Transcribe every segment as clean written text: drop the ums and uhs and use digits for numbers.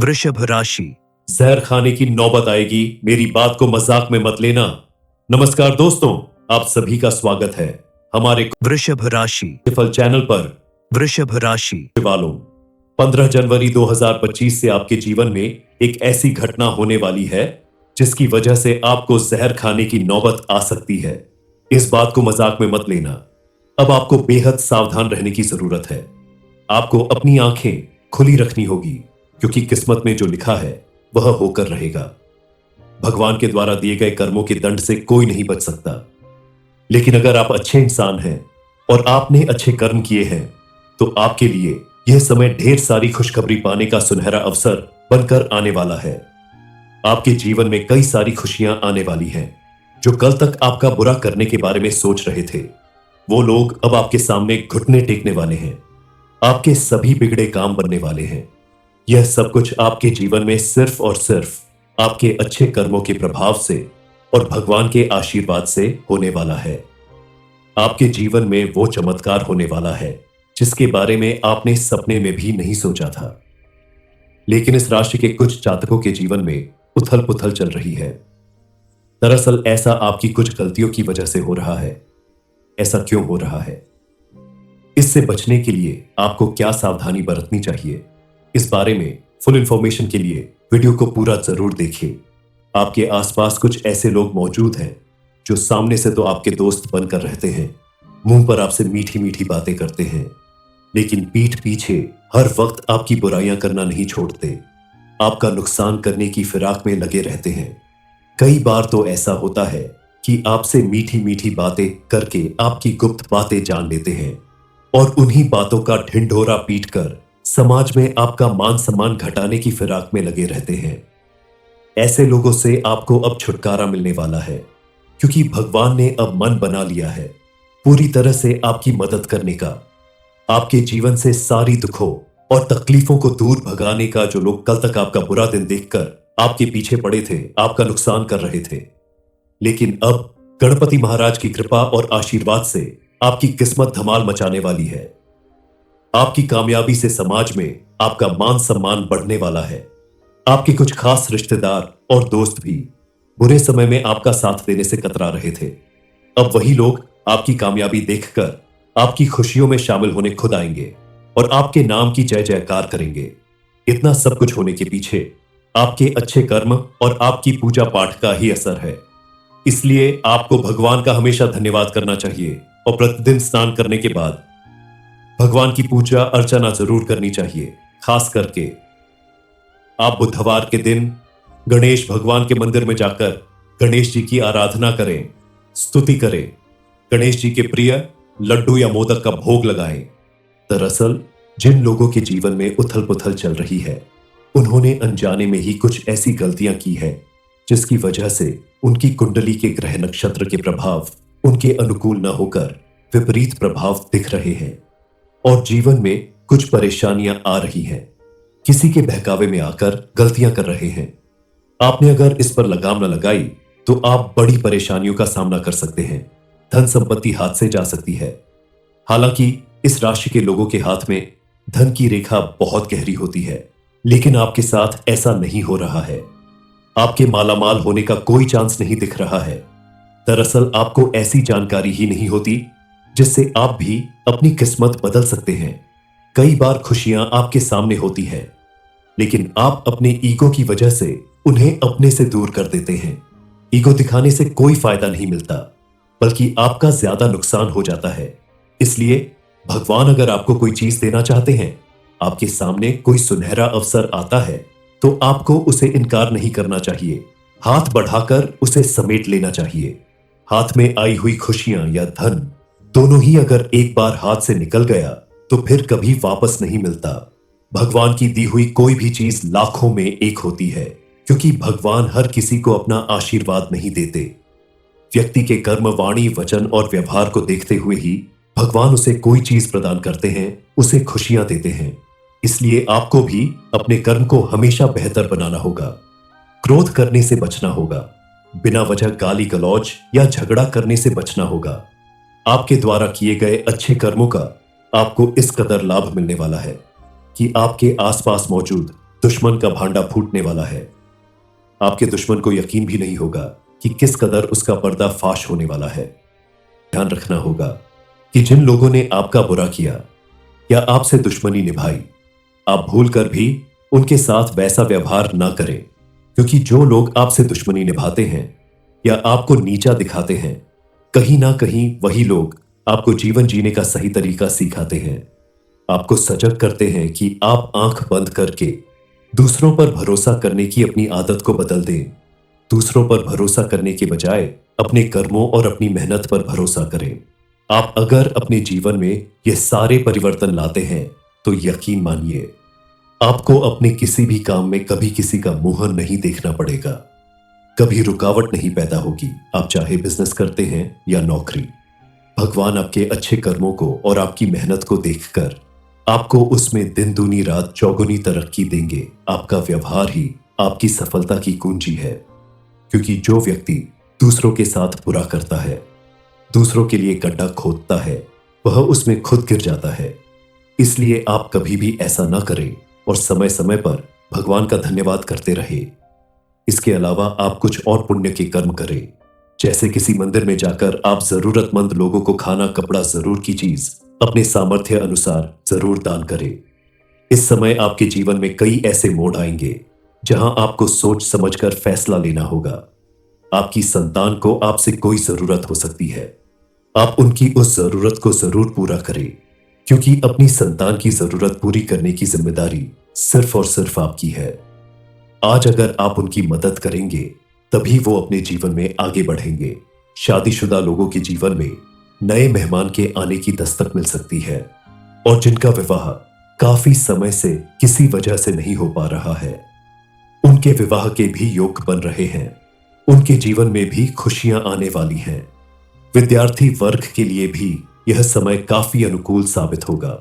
वृषभ राशि। जहर खाने की नौबत आएगी, मेरी बात को मजाक में मत लेना। नमस्कार दोस्तों, आप सभी का स्वागत है हमारे वृषभ राशि। फल चैनल पर। वृषभ राशि वालों, 15 जनवरी 2025 से आपके जीवन में एक ऐसी घटना होने वाली है जिसकी वजह से आपको जहर खाने की नौबत आ सकती है। इस बात को मजाक में मत लेना। अब आपको बेहद सावधान रहने की जरूरत है। आपको अपनी आंखें खुली रखनी होगी, क्योंकि किस्मत में जो लिखा है वह होकर रहेगा। भगवान के द्वारा दिए गए कर्मों के दंड से कोई नहीं बच सकता। लेकिन अगर आप अच्छे इंसान हैं और आपने अच्छे कर्म किए हैं, तो आपके लिए यह समय ढेर सारी खुशखबरी पाने का सुनहरा अवसर बनकर आने वाला है। आपके जीवन में कई सारी खुशियां आने वाली हैं। जो कल तक आपका बुरा करने के बारे में सोच रहे थे, वो लोग अब आपके सामने घुटने टेकने वाले हैं। आपके सभी बिगड़े काम बनने वाले हैं। यह सब कुछ आपके जीवन में सिर्फ और सिर्फ आपके अच्छे कर्मों के प्रभाव से और भगवान के आशीर्वाद से होने वाला है। आपके जीवन में वो चमत्कार होने वाला है जिसके बारे में आपने सपने में भी नहीं सोचा था। लेकिन इस राशि के कुछ जातकों के जीवन में उथल पुथल चल रही है। दरअसल ऐसा आपकी कुछ गलतियों की वजह से हो रहा है। ऐसा क्यों हो रहा है? इससे बचने के लिए आपको क्या सावधानी बरतनी चाहिए, इस बारे में फुल इंफॉर्मेशन के लिए वीडियो को पूरा जरूर देखिए। आपके आसपास कुछ ऐसे लोग मौजूद हैं जो सामने से तो आपके दोस्त बनकर रहते हैं, मुंह पर आपसे मीठी मीठी बातें करते हैं, लेकिन पीठ पीछे हर वक्त आपकी बुराइयां करना नहीं छोड़ते। आपका नुकसान करने की फिराक में लगे रहते हैं। कई बार तो ऐसा होता है कि आपसे मीठी मीठी बातें करके आपकी गुप्त बातें जान लेते हैं और उन्हीं बातों का ढिंढोरा पीटकर समाज में आपका मान सम्मान घटाने की फिराक में लगे रहते हैं। ऐसे लोगों से आपको अब छुटकारा मिलने वाला है, क्योंकि भगवान ने अब मन बना लिया है पूरी तरह से आपकी मदद करने का। आपके जीवन से सारी दुखों और तकलीफों को दूर भगाने का। जो लोग कल तक आपका बुरा दिन देखकर आपके पीछे पड़े थे, आपका नुकसान कर रहे थे, लेकिन अब गणपति महाराज की कृपा और आशीर्वाद से आपकी किस्मत धमाल मचाने वाली है। आपकी कामयाबी से समाज में आपका मान सम्मान बढ़ने वाला है। आपके कुछ खास रिश्तेदार और दोस्त भी बुरे समय में आपका साथ देने से कतरा रहे थे। अब वही लोग आपकी कामयाबी देखकर आपकी खुशियों में शामिल होने खुद आएंगे और आपके नाम की जय जयकार करेंगे। इतना सब कुछ होने के पीछे आपके अच्छे कर्म और आपकी पूजा पाठ का ही असर है। इसलिए आपको भगवान का हमेशा धन्यवाद करना चाहिए और प्रतिदिन स्नान करने के बाद भगवान की पूजा अर्चना जरूर करनी चाहिए। खास करके आप बुधवार के दिन गणेश भगवान के मंदिर में जाकर गणेश जी की आराधना करें, स्तुति करें, गणेश जी के प्रिय लड्डू या मोदक का भोग लगाएं। दरअसल जिन लोगों के जीवन में उथल पुथल चल रही है, उन्होंने अनजाने में ही कुछ ऐसी गलतियां की है जिसकी वजह से उनकी कुंडली के ग्रह नक्षत्र के प्रभाव उनके अनुकूल न होकर विपरीत प्रभाव दिख रहे हैं और जीवन में कुछ परेशानियां आ रही हैं। किसी के बहकावे में आकर गलतियां कर रहे हैं। आपने अगर इस पर लगाम न लगाई तो आप बड़ी परेशानियों का सामना कर सकते हैं। धन संपत्ति हाथ से जा सकती है। हालांकि इस राशि के लोगों के हाथ में धन की रेखा बहुत गहरी होती है, लेकिन आपके साथ ऐसा नहीं हो रहा है। आपके मालामाल होने का कोई चांस नहीं दिख रहा है। दरअसल आपको ऐसी जानकारी ही नहीं होती जिससे आप भी अपनी किस्मत बदल सकते हैं। कई बार खुशियां आपके सामने होती हैं, लेकिन आप अपने ईगो की वजह से उन्हें अपने से दूर कर देते हैं। ईगो दिखाने से कोई फायदा नहीं मिलता, बल्कि आपका ज्यादा नुकसान हो जाता है। इसलिए भगवान अगर आपको कोई चीज देना चाहते हैं, आपके सामने कोई सुनहरा अवसर आता है, तो आपको उसे इनकार नहीं करना चाहिए। हाथ बढ़ाकर उसे समेट लेना चाहिए। हाथ में आई हुई खुशियां या धन दोनों ही अगर एक बार हाथ से निकल गया तो फिर कभी वापस नहीं मिलता। भगवान की दी हुई कोई भी चीज लाखों में एक होती है, क्योंकि भगवान हर किसी को अपना आशीर्वाद नहीं देते। व्यक्ति के कर्म, वाणी, वचन और व्यवहार को देखते हुए ही भगवान उसे कोई चीज प्रदान करते हैं, उसे खुशियां देते हैं। इसलिए आपको भी अपने कर्म को हमेशा बेहतर बनाना होगा। क्रोध करने से बचना होगा। बिना वजह गाली गलौज या झगड़ा करने से बचना होगा। आपके द्वारा किए गए अच्छे कर्मों का आपको इस कदर लाभ मिलने वाला है कि आपके आसपास मौजूद दुश्मन का भांडा फूटने वाला है। आपके दुश्मन को यकीन भी नहीं होगा कि किस कदर उसका पर्दा फाश होने वाला है। ध्यान रखना होगा कि जिन लोगों ने आपका बुरा किया या आपसे दुश्मनी निभाई, आप भूलकर भी उनके साथ वैसा व्यवहार ना करें, क्योंकि जो लोग आपसे दुश्मनी निभाते हैं या आपको नीचा दिखाते हैं, कहीं ना कहीं वही लोग आपको जीवन जीने का सही तरीका सिखाते हैं। आपको सजग करते हैं कि आप आंख बंद करके दूसरों पर भरोसा करने की अपनी आदत को बदल दें। दूसरों पर भरोसा करने के बजाय अपने कर्मों और अपनी मेहनत पर भरोसा करें। आप अगर अपने जीवन में ये सारे परिवर्तन लाते हैं तो यकीन मानिए, आपको अपने किसी भी काम में कभी किसी का मुंह नहीं देखना पड़ेगा। कभी रुकावट नहीं पैदा होगी, आप चाहे बिजनेस करते हैं या नौकरी। भगवान आपके अच्छे कर्मों को और आपकी मेहनत को देखकर आपको उसमें दिन दूनी रात चौगुनी तरक्की देंगे। आपका व्यवहार ही आपकी सफलता की कुंजी है, क्योंकि जो व्यक्ति दूसरों के साथ बुरा करता है, दूसरों के लिए गड्ढा खोदता है, वह उसमें खुद गिर जाता है। इसलिए आप कभी भी ऐसा ना करें और समय समय पर भगवान का धन्यवाद करते रहे। इसके अलावा आप कुछ और पुण्य के कर्म करें, जैसे किसी मंदिर में जाकर आप जरूरतमंद लोगों को खाना, कपड़ा, जरूर की चीज अपने सामर्थ्य अनुसार जरूर दान करें। इस समय आपके जीवन में कई ऐसे मोड़ आएंगे जहां आपको सोच समझकर फैसला लेना होगा। आपकी संतान को आपसे कोई जरूरत हो सकती है, आप उनकी उस जरूरत को जरूर पूरा करें, क्योंकि अपनी संतान की जरूरत पूरी करने की जिम्मेदारी सिर्फ और सिर्फ आपकी है। आज अगर आप उनकी मदद करेंगे तभी वो अपने जीवन में आगे बढ़ेंगे। शादीशुदा लोगों के जीवन में नए मेहमान के आने की दस्तक मिल सकती है, और जिनका विवाह काफी समय से किसी वजह से नहीं हो पा रहा है, उनके विवाह के भी योग बन रहे हैं। उनके जीवन में भी खुशियां आने वाली हैं। विद्यार्थी वर्ग के लिए भी यह समय काफी अनुकूल साबित होगा।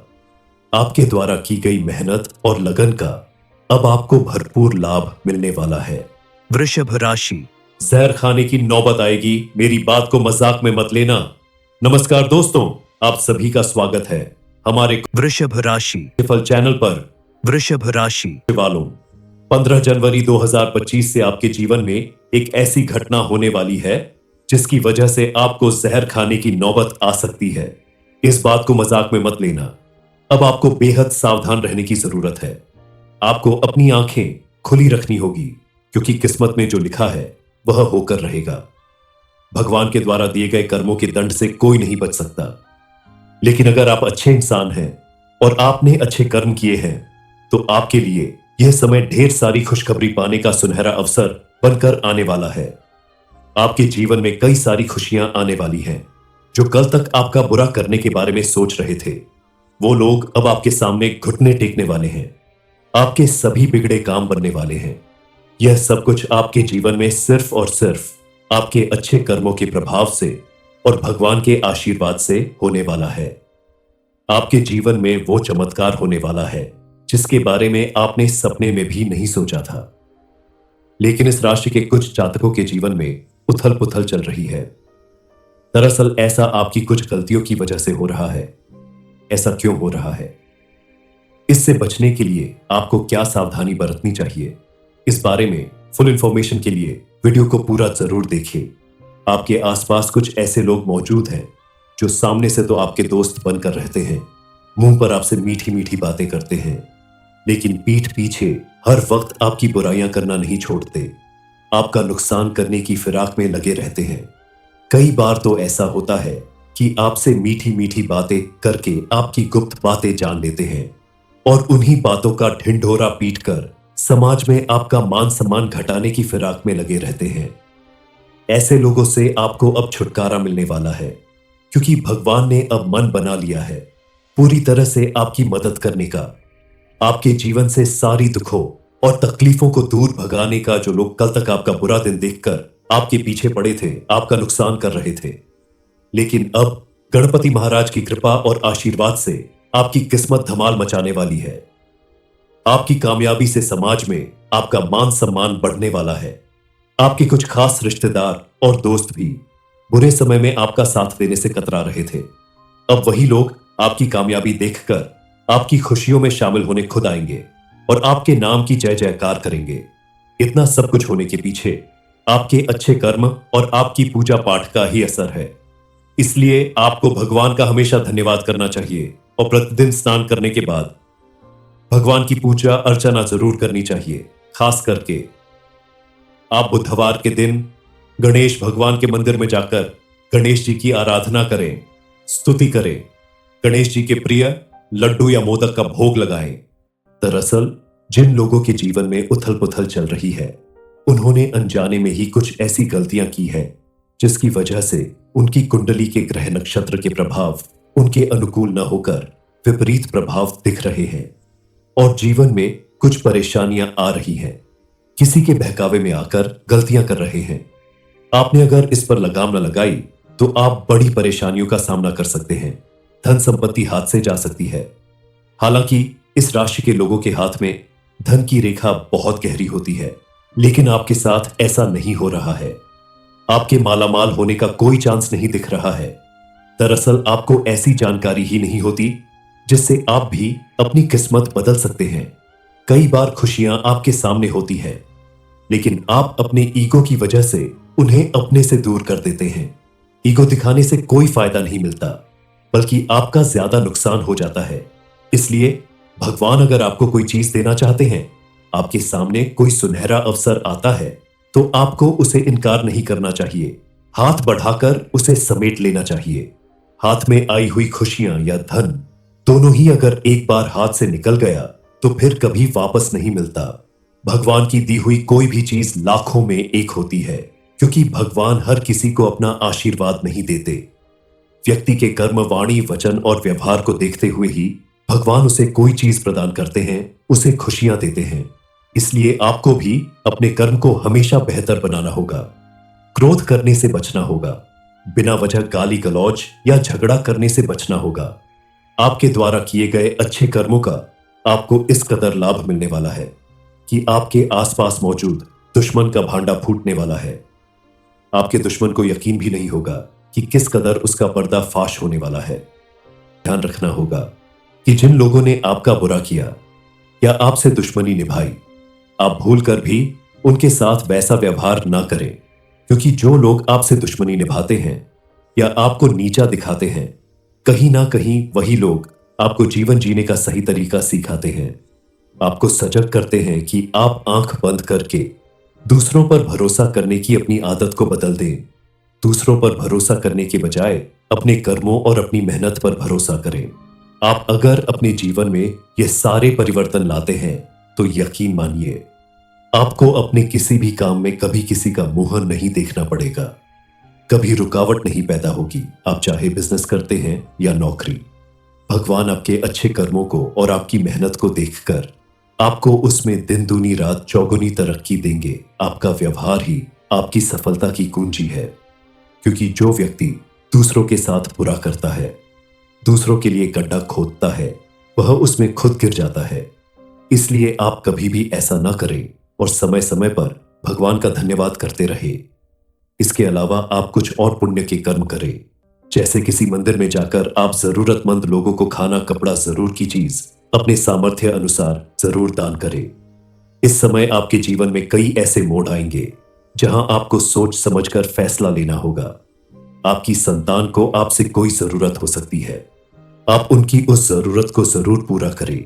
आपके द्वारा की गई मेहनत और लगन का अब आपको भरपूर लाभ मिलने वाला है। वृषभ राशि। जहर खाने की नौबत आएगी, मेरी बात को मजाक में मत लेना। नमस्कार दोस्तों, आप सभी का स्वागत है हमारे वृषभ राशि। फल चैनल पर। वृषभ राशि वालों, 15 जनवरी 2025 से आपके जीवन में एक ऐसी घटना होने वाली है जिसकी वजह से आपको जहर खाने की नौबत आ सकती है। इस बात को मजाक में मत लेना। अब आपको बेहद सावधान रहने की जरूरत है। आपको अपनी आंखें खुली रखनी होगी, क्योंकि किस्मत में जो लिखा है वह होकर रहेगा। भगवान के द्वारा दिए गए कर्मों के दंड से कोई नहीं बच सकता। लेकिन अगर आप अच्छे इंसान हैं और आपने अच्छे कर्म किए हैं, तो आपके लिए यह समय ढेर सारी खुशखबरी पाने का सुनहरा अवसर बनकर आने वाला है। आपके जीवन में कई सारी खुशियां आने वाली हैं। जो कल तक आपका बुरा करने के बारे में सोच रहे थे, वो लोग अब आपके सामने घुटने टेकने वाले हैं। आपके सभी बिगड़े काम बनने वाले हैं। यह सब कुछ आपके जीवन में सिर्फ और सिर्फ आपके अच्छे कर्मों के प्रभाव से और भगवान के आशीर्वाद से होने वाला है। आपके जीवन में वो चमत्कार होने वाला है जिसके बारे में आपने सपने में भी नहीं सोचा था। लेकिन इस राशि के कुछ जातकों के जीवन में उथल पुथल चल रही है। दरअसल ऐसा आपकी कुछ गलतियों की वजह से हो रहा है। ऐसा क्यों हो रहा है? इससे बचने के लिए आपको क्या सावधानी बरतनी चाहिए, इस बारे में फुल इंफॉर्मेशन के लिए वीडियो को पूरा जरूर देखिए। आपके आसपास कुछ ऐसे लोग मौजूद हैं जो सामने से तो आपके दोस्त बनकर रहते हैं, मुंह पर आपसे मीठी मीठी बातें करते हैं, लेकिन पीठ पीछे हर वक्त आपकी बुराइयां करना नहीं छोड़ते। आपका नुकसान करने की फिराक में लगे रहते हैं। कई बार तो ऐसा होता है कि आपसे मीठी मीठी बातें करके आपकी गुप्त बातें जान लेते हैं, और उन्हीं बातों का ढिंढोरा पीटकर समाज में आपका मान सम्मान घटाने की फिराक में लगे रहते हैं। ऐसे लोगों से आपको अब छुटकारा मिलने वाला है, क्योंकि भगवान ने अब मन बना लिया है पूरी तरह से आपकी मदद करने का। आपके जीवन से सारी दुखों और तकलीफों को दूर भगाने का। जो लोग कल तक आपका बुरा दिन देखकर आपके पीछे पड़े थे, आपका नुकसान कर रहे थे, लेकिन अब गणपति महाराज की कृपा और आशीर्वाद से आपकी किस्मत धमाल मचाने वाली है। आपकी कामयाबी से समाज में आपका मान सम्मान बढ़ने वाला है। आपके कुछ खास रिश्तेदार और दोस्त भी बुरे समय में आपका साथ देने से कतरा रहे थे। अब वही लोग आपकी कामयाबी देखकर आपकी खुशियों में शामिल होने खुद आएंगे और आपके नाम की जय जयकार करेंगे। इतना सब कुछ होने के पीछे आपके अच्छे कर्म और आपकी पूजा पाठ का ही असर है। इसलिए आपको भगवान का हमेशा धन्यवाद करना चाहिए और प्रतिदिन स्नान करने के बाद भगवान की पूजा अर्चना जरूर करनी चाहिए। खास करके आप बुधवार के दिन गणेश भगवान के मंदिर में जाकर गणेश जी की आराधना करें, स्तुति करें, गणेश जी के प्रिय लड्डू या मोदक का भोग लगाएं। दरअसल जिन लोगों के जीवन में उथल पुथल चल रही है, उन्होंने अनजाने में ही कुछ ऐसी गलतियां की है जिसकी वजह से उनकी कुंडली के ग्रह नक्षत्र के प्रभाव उनके अनुकूल न होकर विपरीत प्रभाव दिख रहे हैं और जीवन में कुछ परेशानियां आ रही हैं। किसी के बहकावे में आकर गलतियां कर रहे हैं। आपने अगर इस पर लगाम न लगाई तो आप बड़ी परेशानियों का सामना कर सकते हैं। धन संपत्ति हाथ से जा सकती है। हालांकि इस राशि के लोगों के हाथ में धन की रेखा बहुत गहरी होती है, लेकिन आपके साथ ऐसा नहीं हो रहा है। आपके मालामाल होने का कोई चांस नहीं दिख रहा है। दरअसल आपको ऐसी जानकारी ही नहीं होती जिससे आप भी अपनी किस्मत बदल सकते हैं। कई बार खुशियां आपके सामने होती हैं, लेकिन आप अपने ईगो की वजह से उन्हें अपने से दूर कर देते हैं। ईगो दिखाने से कोई फायदा नहीं मिलता, बल्कि आपका ज्यादा नुकसान हो जाता है। इसलिए भगवान अगर आपको कोई चीज देना चाहते हैं, आपके सामने कोई सुनहरा अवसर आता है, तो आपको उसे इनकार नहीं करना चाहिए। हाथ बढ़ाकर उसे समेट लेना चाहिए। हाथ में आई हुई खुशियां या धन दोनों ही अगर एक बार हाथ से निकल गया तो फिर कभी वापस नहीं मिलता। भगवान की दी हुई कोई भी चीज लाखों में एक होती है, क्योंकि भगवान हर किसी को अपना आशीर्वाद नहीं देते। व्यक्ति के कर्म, वाणी, वचन और व्यवहार को देखते हुए ही भगवान उसे कोई चीज प्रदान करते हैं, उसे खुशियां देते हैं। इसलिए आपको भी अपने कर्म को हमेशा बेहतर बनाना होगा। क्रोध करने से बचना होगा। बिना वजह गाली गलौज या झगड़ा करने से बचना होगा। आपके द्वारा किए गए अच्छे कर्मों का आपको इस कदर लाभ मिलने वाला है कि आपके आसपास मौजूद दुश्मन का भांडा फूटने वाला है। आपके दुश्मन को यकीन भी नहीं होगा कि किस कदर उसका पर्दाफाश होने वाला है। ध्यान रखना होगा कि जिन लोगों ने आपका बुरा किया या आपसे दुश्मनी निभाई, आप भूलकर भी उनके साथ वैसा व्यवहार ना करें, क्योंकि जो लोग आपसे दुश्मनी निभाते हैं या आपको नीचा दिखाते हैं, कहीं ना कहीं वही लोग आपको जीवन जीने का सही तरीका सिखाते हैं। आपको सजग करते हैं कि आप आंख बंद करके दूसरों पर भरोसा करने की अपनी आदत को बदल दें। दूसरों पर भरोसा करने के बजाय अपने कर्मों और अपनी मेहनत पर भरोसा करें। आप अगर अपने जीवन में ये सारे परिवर्तन लाते हैं तो यकीन मानिए, आपको अपने किसी भी काम में कभी किसी का मुंह नहीं देखना पड़ेगा। कभी रुकावट नहीं पैदा होगी, आप चाहे बिजनेस करते हैं या नौकरी। भगवान आपके अच्छे कर्मों को और आपकी मेहनत को देखकर आपको उसमें दिन दूनी रात चौगुनी तरक्की देंगे। आपका व्यवहार ही आपकी सफलता की कुंजी है, क्योंकि जो व्यक्ति दूसरों के साथ बुरा करता है, दूसरों के लिए गड्ढा खोदता है, वह उसमें खुद गिर जाता है। इसलिए आप कभी भी ऐसा ना करें और समय समय पर भगवान का धन्यवाद करते रहे। इसके अलावा आप कुछ और पुण्य के कर्म करें, जैसे किसी मंदिर में जाकर आप जरूरतमंद लोगों को खाना, कपड़ा, जरूर की चीज अपने सामर्थ्य अनुसार जरूर दान करें। इस समय आपके जीवन में कई ऐसे मोड़ आएंगे जहां आपको सोच समझकर फैसला लेना होगा। आपकी संतान को आपसे कोई जरूरत हो सकती है, आप उनकी उस जरूरत को जरूर पूरा करें,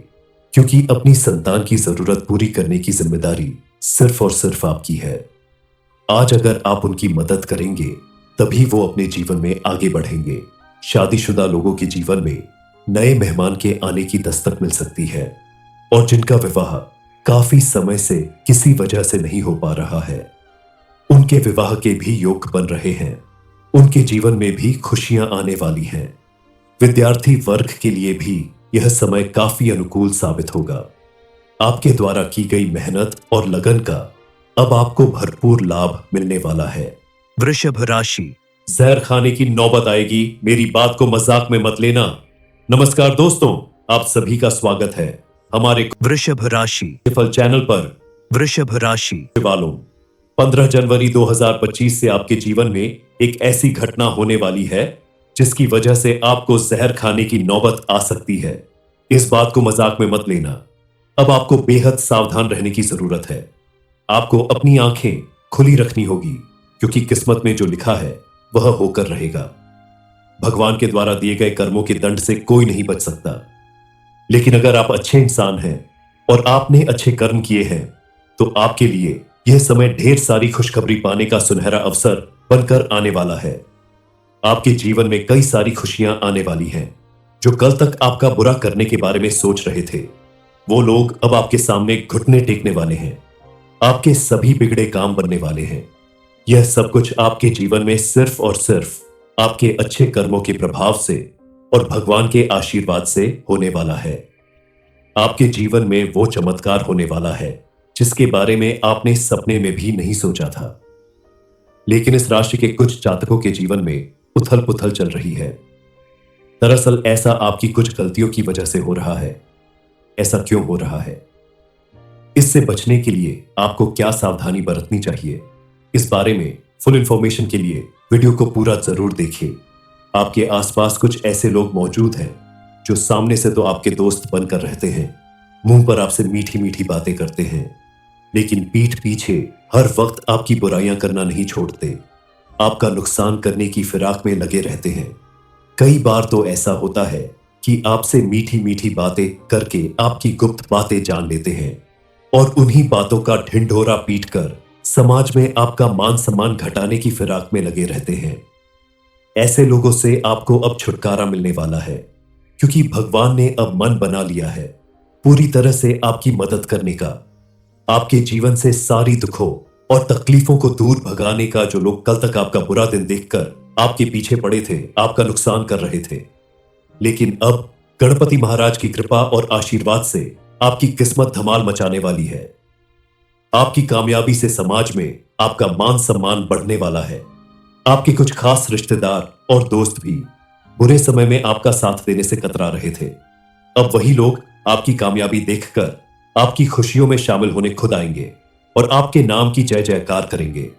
क्योंकि अपनी संतान की जरूरत पूरी करने की जिम्मेदारी सिर्फ और सिर्फ आपकी है। आज अगर आप उनकी मदद करेंगे तभी वो अपने जीवन में आगे बढ़ेंगे। शादीशुदा लोगों के जीवन में नए मेहमान के आने की दस्तक मिल सकती है, और जिनका विवाह काफी समय से किसी वजह से नहीं हो पा रहा है, उनके विवाह के भी योग बन रहे हैं। उनके जीवन में भी खुशियां आने वाली हैं। विद्यार्थी वर्ग के लिए भी यह समय काफी अनुकूल साबित होगा। आपके द्वारा की गई मेहनत और लगन का अब आपको भरपूर लाभ मिलने वाला है। वृषभ राशि। जहर खाने की नौबत आएगी, मेरी बात को मजाक में मत लेना। नमस्कार दोस्तों, आप सभी का स्वागत है हमारे वृषभ राशि फल चैनल पर। वृषभ राशि वालों, 15 जनवरी 2025 से आपके जीवन में एक ऐसी घटना होने वाली है जिसकी वजह से आपको जहर खाने की नौबत आ सकती है। इस बात को मजाक में मत लेना। अब आपको बेहद सावधान रहने की जरूरत है। आपको अपनी आंखें खुली रखनी होगी, क्योंकि किस्मत में जो लिखा है वह होकर रहेगा। भगवान के द्वारा दिए गए कर्मों के दंड से कोई नहीं बच सकता। लेकिन अगर आप अच्छे इंसान हैं और आपने अच्छे कर्म किए हैं, तो आपके लिए यह समय ढेर सारी खुशखबरी पाने का सुनहरा अवसर बनकर आने वाला है। आपके जीवन में कई सारी खुशियां आने वाली हैं। जो कल तक आपका बुरा करने के बारे में सोच रहे थे, वो लोग अब आपके सामने घुटने टेकने वाले हैं। आपके सभी बिगड़े काम बनने वाले हैं। यह सब कुछ आपके जीवन में सिर्फ और सिर्फ आपके अच्छे कर्मों के प्रभाव से और भगवान के आशीर्वाद से होने वाला है। आपके जीवन में वो चमत्कार होने वाला है जिसके बारे में आपने सपने में भी नहीं सोचा था। लेकिन इस राशि के कुछ जातकों के जीवन में उथल पुथल चल रही है। दरअसल ऐसा आपकी कुछ गलतियों की वजह से हो रहा है। ऐसा क्यों हो रहा है? इससे बचने के लिए आपको क्या सावधानी बरतनी चाहिए, इस बारे में फुल इंफॉर्मेशन के लिए वीडियो को पूरा जरूर देखिए। आपके आसपास कुछ ऐसे लोग मौजूद हैं जो सामने से तो आपके दोस्त बनकर रहते हैं, मुंह पर आपसे मीठी मीठी बातें करते हैं, लेकिन पीठ पीछे हर वक्त आपकी बुराइयां करना नहीं छोड़ते। आपका नुकसान करने की फिराक में लगे रहते हैं। कई बार तो ऐसा होता है कि आपसे मीठी मीठी बातें करके आपकी गुप्त बातें जान लेते हैं और उन्हीं बातों का ढिंढोरा पीटकर समाज में आपका मान सम्मान घटाने की फिराक में लगे रहते हैं। ऐसे लोगों से आपको अब छुटकारा मिलने वाला है, क्योंकि भगवान ने अब मन बना लिया है पूरी तरह से आपकी मदद करने का। आपके जीवन से सारी दुखों और तकलीफों को दूर भगाने का। जो लोग कल तक आपका बुरा दिन देखकर आपके पीछे पड़े थे, आपका नुकसान कर रहे थे, लेकिन अब गणपति महाराज की कृपा और आशीर्वाद से आपकी किस्मत धमाल मचाने वाली है। आपकी कामयाबी से समाज में आपका मान सम्मान बढ़ने वाला है। आपके कुछ खास रिश्तेदार और दोस्त भी बुरे समय में आपका साथ देने से कतरा रहे थे। अब वही लोग आपकी कामयाबी देखकर आपकी खुशियों में शामिल होने खुद आएंगे और आपके नाम की जय जयकार करेंगे।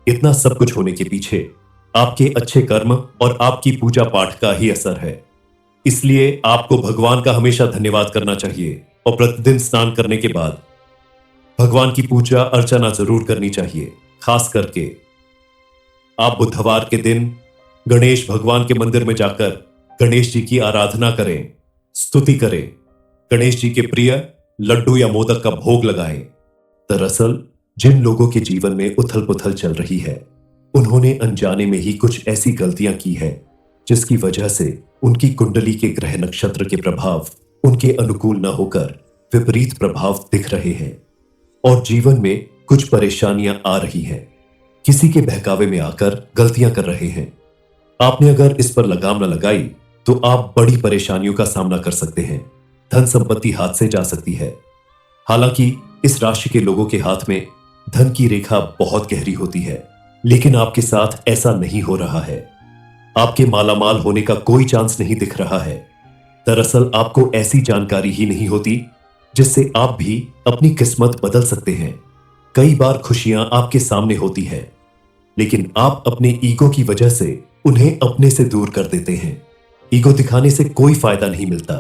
इतना सब कुछ होने के पीछे आपके अच्छे कर्म और आपकी पूजा पाठ का ही असर है। इसलिए आपको भगवान का हमेशा धन्यवाद करना चाहिए और प्रतिदिन स्नान करने के बाद भगवान की पूजा अर्चना जरूर करनी चाहिए। खास करके आप बुधवार के दिन गणेश भगवान के मंदिर में जाकर गणेश जी की आराधना करें, स्तुति करें, गणेश जी के प्रिय लड्डू या मोदक का भोग लगाएं। दरअसल जिन लोगों के जीवन में उथल पुथल चल रही है, उन्होंने अनजाने में ही कुछ ऐसी गलतियां की है जिसकी वजह से उनकी कुंडली के ग्रह नक्षत्र के प्रभाव उनके अनुकूल न होकर विपरीत प्रभाव दिख रहे हैं और जीवन में कुछ परेशानियां आ रही हैं। किसी के बहकावे में आकर गलतियां कर रहे हैं। आपने अगर इस पर लगाम न लगाई तो आप बड़ी परेशानियों का सामना कर सकते हैं। धन संपत्ति हाथ से जा सकती है। हालांकि इस राशि के लोगों के हाथ में धन की रेखा बहुत गहरी होती है, लेकिन आपके साथ ऐसा नहीं हो रहा है। आपके मालामाल होने का कोई चांस नहीं दिख रहा है। दरअसल आपको ऐसी जानकारी ही नहीं होती जिससे आप भी अपनी किस्मत बदल सकते हैं। कई बार खुशियां आपके सामने होती है, लेकिन आप अपने ईगो की वजह से उन्हें अपने से दूर कर देते हैं। ईगो दिखाने से कोई फायदा नहीं मिलता,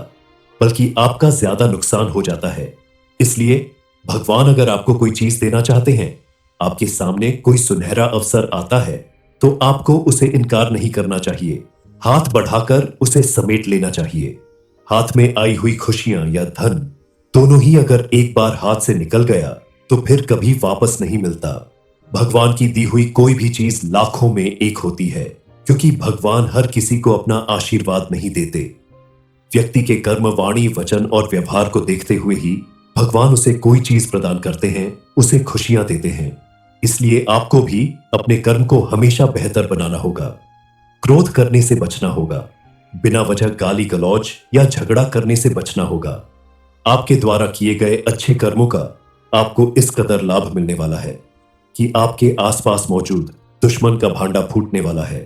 बल्कि आपका ज्यादा नुकसान हो जाता है। इसलिए भगवान अगर आपको कोई चीज देना चाहते हैं, आपके सामने कोई सुनहरा अवसर आता है, तो आपको उसे इनकार नहीं करना चाहिए। हाथ बढ़ाकर उसे समेट लेना चाहिए। हाथ में आई हुई खुशियां या धन दोनों ही अगर एक बार हाथ से निकल गया तो फिर कभी वापस नहीं मिलता। भगवान की दी हुई कोई भी चीज लाखों में एक होती है, क्योंकि भगवान हर किसी को अपना आशीर्वाद नहीं देते। व्यक्ति के कर्म, वाणी, वचन और व्यवहार को देखते हुए ही भगवान उसे कोई चीज प्रदान करते हैं, उसे खुशियां देते हैं। इसलिए आपको भी अपने कर्म को हमेशा बेहतर बनाना होगा। क्रोध करने से बचना होगा। बिना वजह गाली गलौज या झगड़ा करने से बचना होगा। आपके द्वारा किए गए अच्छे कर्मों का आपको इस कदर लाभ मिलने वाला है कि आपके आसपास मौजूद दुश्मन का भांडा फूटने वाला है।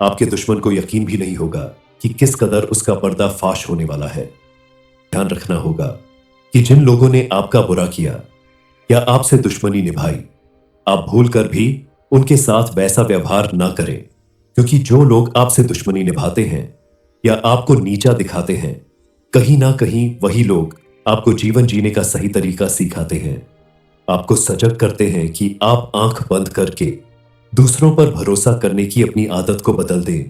आपके दुश्मन को यकीन भी नहीं होगा कि किस कदर उसका पर्दा फाश होने वाला है। ध्यान रखना होगा कि जिन लोगों ने आपका बुरा किया या आपसे दुश्मनी निभाई, आप भूलकर भी उनके साथ वैसा व्यवहार ना करें, क्योंकि जो लोग आपसे दुश्मनी निभाते हैं या आपको नीचा दिखाते हैं, कहीं ना कहीं वही लोग आपको जीवन जीने का सही तरीका सिखाते हैं, आपको सजग करते हैं कि आप आंख बंद करके दूसरों पर भरोसा करने की अपनी आदत को बदल दें।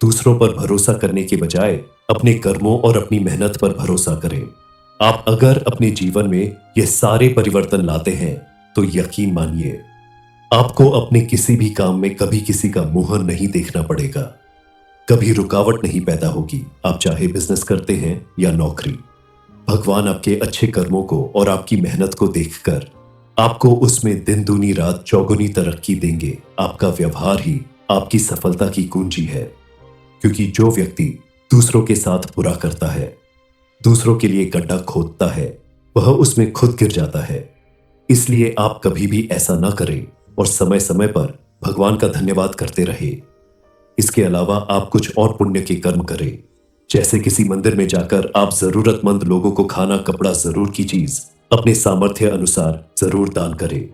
दूसरों पर भरोसा करने के बजाय अपने कर्मों और अपनी मेहनत पर भरोसा करें। आप अगर अपने जीवन में ये सारे परिवर्तन लाते हैं तो यकीन मानिए, आपको अपने किसी भी काम में कभी किसी का मुंह नहीं देखना पड़ेगा, कभी रुकावट नहीं पैदा होगी। आप चाहे बिजनेस करते हैं या नौकरी, भगवान आपके अच्छे कर्मों को और आपकी मेहनत को देखकर आपको उसमें दिन दूनी रात चौगुनी तरक्की देंगे। आपका व्यवहार ही आपकी सफलता की कुंजी है, क्योंकि जो व्यक्ति दूसरों के साथ बुरा करता है, दूसरों के लिए गड्ढा खोदता है, वह उसमें खुद गिर जाता है। इसलिए आप कभी भी ऐसा ना करें और समय समय पर भगवान का धन्यवाद करते रहे। इसके अलावा आप कुछ और पुण्य के कर्म करें, जैसे किसी मंदिर में जाकर आप जरूरतमंद लोगों को खाना, कपड़ा, जरूर की चीज अपने सामर्थ्य अनुसार जरूर दान करें।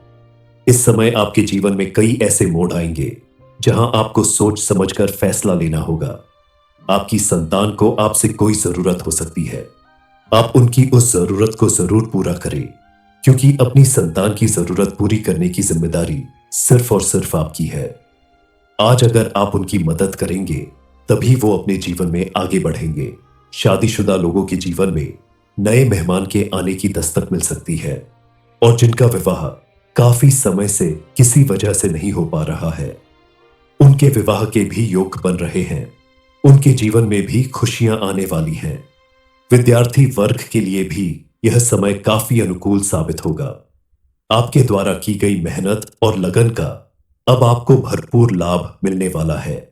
इस समय आपके जीवन में कई ऐसे मोड़ आएंगे जहां आपको सोच समझकर फैसला लेना होगा। आपकी संतान को आपसे कोई जरूरत हो सकती है, आप उनकी उस जरूरत को जरूर पूरा करें, क्योंकि अपनी संतान की जरूरत पूरी करने की जिम्मेदारी सिर्फ और सिर्फ आपकी है। आज अगर आप उनकी मदद करेंगे तभी वो अपने जीवन में आगे बढ़ेंगे। शादीशुदा लोगों के जीवन में नए मेहमान के आने की दस्तक मिल सकती है, और जिनका विवाह काफी समय से किसी वजह से नहीं हो पा रहा है, उनके विवाह के भी योग बन रहे हैं। उनके जीवन में भी खुशियां आने वाली हैं। विद्यार्थी वर्ग के लिए भी यह समय काफी अनुकूल साबित होगा। आपके द्वारा की गई मेहनत और लगन का अब आपको भरपूर लाभ मिलने वाला है।